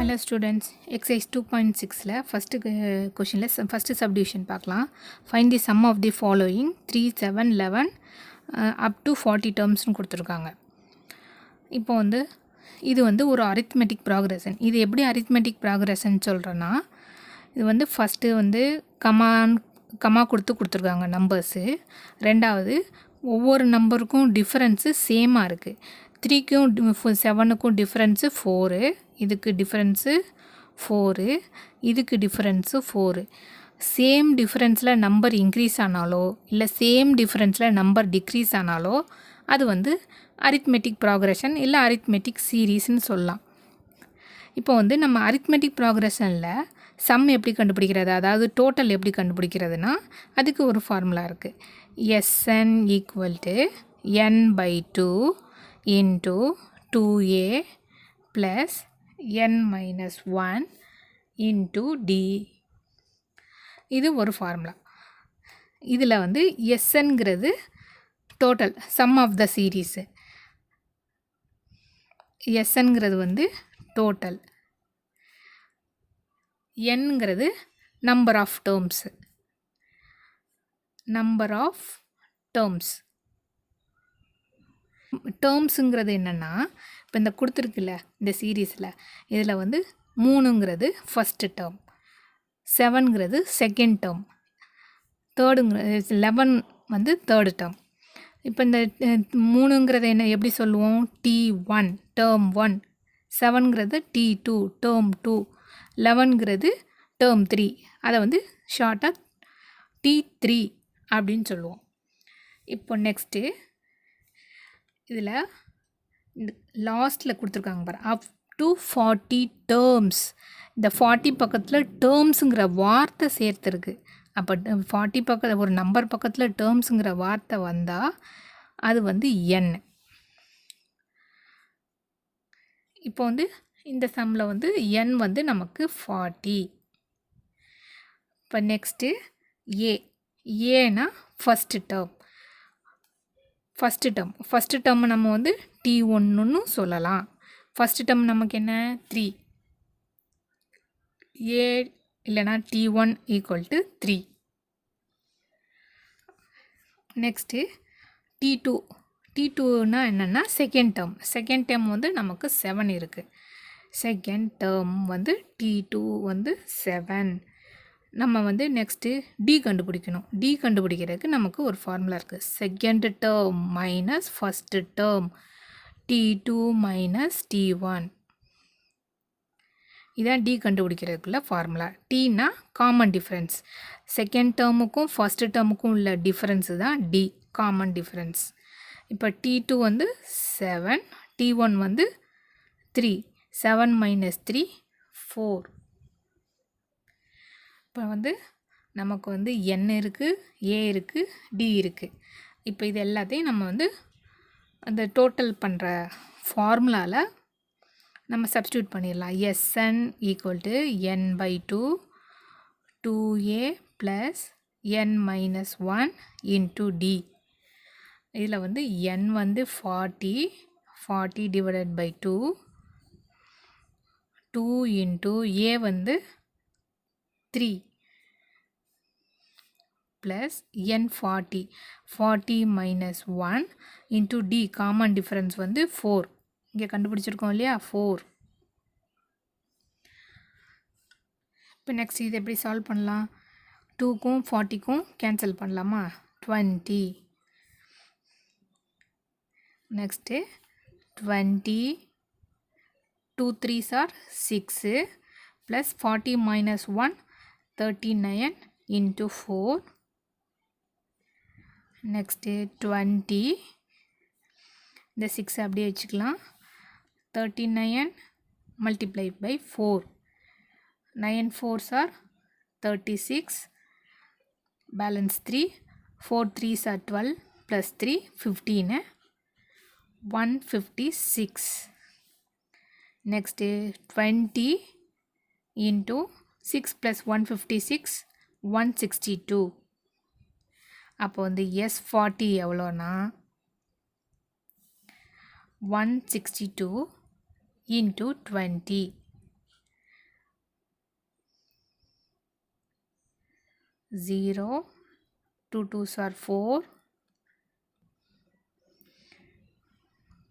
Hello students, exercise 2.6 first question first subdivision பார்க்கலாம். Find the sum of the following 3, 7, 11 up to 40 terms கொடுத்துருக்காங்க. இப்போ வந்து இது வந்து ஒரு arithmetic progression. இது எப்படி arithmetic progression சொல்கிறேன்னா, இது வந்து ஃபஸ்ட்டு வந்து கமா கொடுத்துருக்காங்க நம்பர்ஸு. ரெண்டாவது ஒவ்வொரு நம்பருக்கும் டிஃப்ரென்ஸு சேமாக இருக்குது. 3க்கும் 7க்கும் டிஃப்ரென்ஸு 4, இதுக்கு டிஃப்ரென்ஸு 4, இதுக்கு டிஃப்ரென்ஸு 4. சேம் டிஃப்ரென்ஸில் நம்பர் இன்க்ரீஸ் ஆனாலோ இல்லை சேம் டிஃப்ரென்ஸில் நம்பர் டிக்ரீஸ் ஆனாலோ அது வந்து அரித்மெட்டிக் ப்ராக்ரெஷன் இல்லை அரித்மெட்டிக் சீரீஸ்ன்னு சொல்லலாம். இப்போ வந்து நம்ம அரித்மெட்டிக் ப்ராக்ரெஷனில் சம் எப்படி கண்டுபிடிக்கிறது, அதாவது டோட்டல் எப்படி கண்டுபிடிக்கிறதுனா அதுக்கு ஒரு ஃபார்முலா இருக்குது. Sn equal to n/2 into 2a plus n minus 1 into d. இது ஒரு ஃபார்முலா. இதில் வந்து Snங்கிறது total sum of the series. Snங்கிறது வந்து டோட்டல், nங்கிறது number of terms. Number of டேர்ம்ஸுங்கிறது என்னென்னா, இப்போ இந்த கொடுத்துருக்குல்ல இந்த சீரீஸில் இதில் வந்து 3ங்கிறது ஃபஸ்ட்டு டேர்ம், 7ங்கிறது செகண்ட் டேர்ம், 11 வந்து தேர்டு டேர்ம். இப்போ இந்த 3ங்கிறத என்ன எப்படி சொல்லுவோம், T1 டேர்ம் 1, 7ங்கிறது T2 டேர்ம் 2, 11ங்கிறது டேர்ம் 3. அதை வந்து ஷார்ட்டாக T3 அப்படின்னு சொல்லுவோம். இப்போ நெக்ஸ்ட்டு இதில் இந்த லாஸ்ட்டில் கொடுத்துருக்காங்க பாரு, அப் டு 40 டேர்ம்ஸ். இந்த 40 பக்கத்தில் டேர்ம்ஸுங்கிற வார்த்தை சேர்த்துருக்கு. அப்போ 40 பக்கத்தில் ஒரு நம்பர் பக்கத்தில் டேர்ம்ஸுங்கிற வார்த்தை வந்தால் அது வந்து n. இப்போ வந்து இந்த சம்மில் வந்து n வந்து நமக்கு 40. இப்போ நெக்ஸ்ட்டு ஏனா ஃபஸ்ட்டு டேர்ம் நம்ம வந்து T1ன்னு சொல்லலாம். ஃபஸ்ட்டு டேர்ம் நமக்கு என்ன 3, a இல்லைனா T1 ஈக்குவல் டு 3. நெக்ஸ்ட்டு T2னா என்னென்னா செகண்ட் டேர்ம் வந்து நமக்கு 7 இருக்குது. செகண்ட் டேர்ம் வந்து T2 வந்து 7. நம்ம வந்து நெக்ஸ்ட்டு டி கண்டுபிடிக்கணும். டி கண்டுபிடிக்கிறதுக்கு நமக்கு ஒரு ஃபார்முலா இருக்குது. Second term minus first term T2 minus T1. இதான் டி கண்டுபிடிக்கிறதுக்குள்ள ஃபார்முலா. டீனா காமன் டிஃப்ரென்ஸ். செகண்ட் டேர்முக்கும் ஃபஸ்ட்டு டேர்முக்கும் உள்ள டிஃப்ரென்ஸு தான் டி, காமன் டிஃப்ரென்ஸ். இப்போ T2 வந்து 7, T1 வந்து 3, 7 மைனஸ் 3 4. இப்போ வந்து நமக்கு வந்து n இருக்குது, a இருக்குது, d இருக்குது. இப்போ இது எல்லாத்தையும் நம்ம வந்து அந்த டோட்டல் பண்ணுற ஃபார்முலாவில் நம்ம சப்ஸ்டியூட் பண்ணிடலாம். Sn equal to n/2 2a plus n minus 1 into d. இதில் வந்து n வந்து 40 டிவைடட் பை 2 இன்ட்டு a வந்து 3 plus n 40 minus 1 into d, common difference வந்து 4. இங்கே கண்டுபிடிச்சிருக்கோம் இல்லையா 4. இப்போ நெக்ஸ்ட் இது எப்படி சால்வ் பண்ணலாம், 2க்கும் 40க்கும் கேன்சல் பண்ணலாமா, 20. Next 20 2 3s are 6 plus 40 minus 1 39 into 4. Next 20, இந்த 6 அப்படியே வச்சுக்கலாம், 39 multiply by 4, 9 4s are 36, balance 3, 4 3s are 12 plus 3 15, 156. Next 20 into 6 plus 156 162. அப்போ வந்து S40 எவ்வளோனா 162 into 20. 0, 2 2s are 4,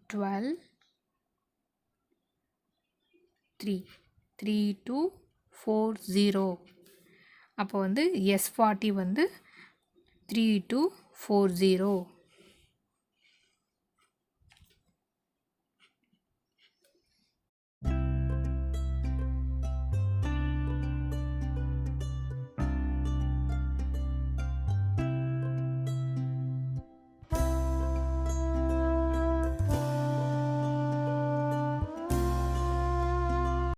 12, 3, 3 2 4 0. அப்போ வந்து S40 வந்து 3240.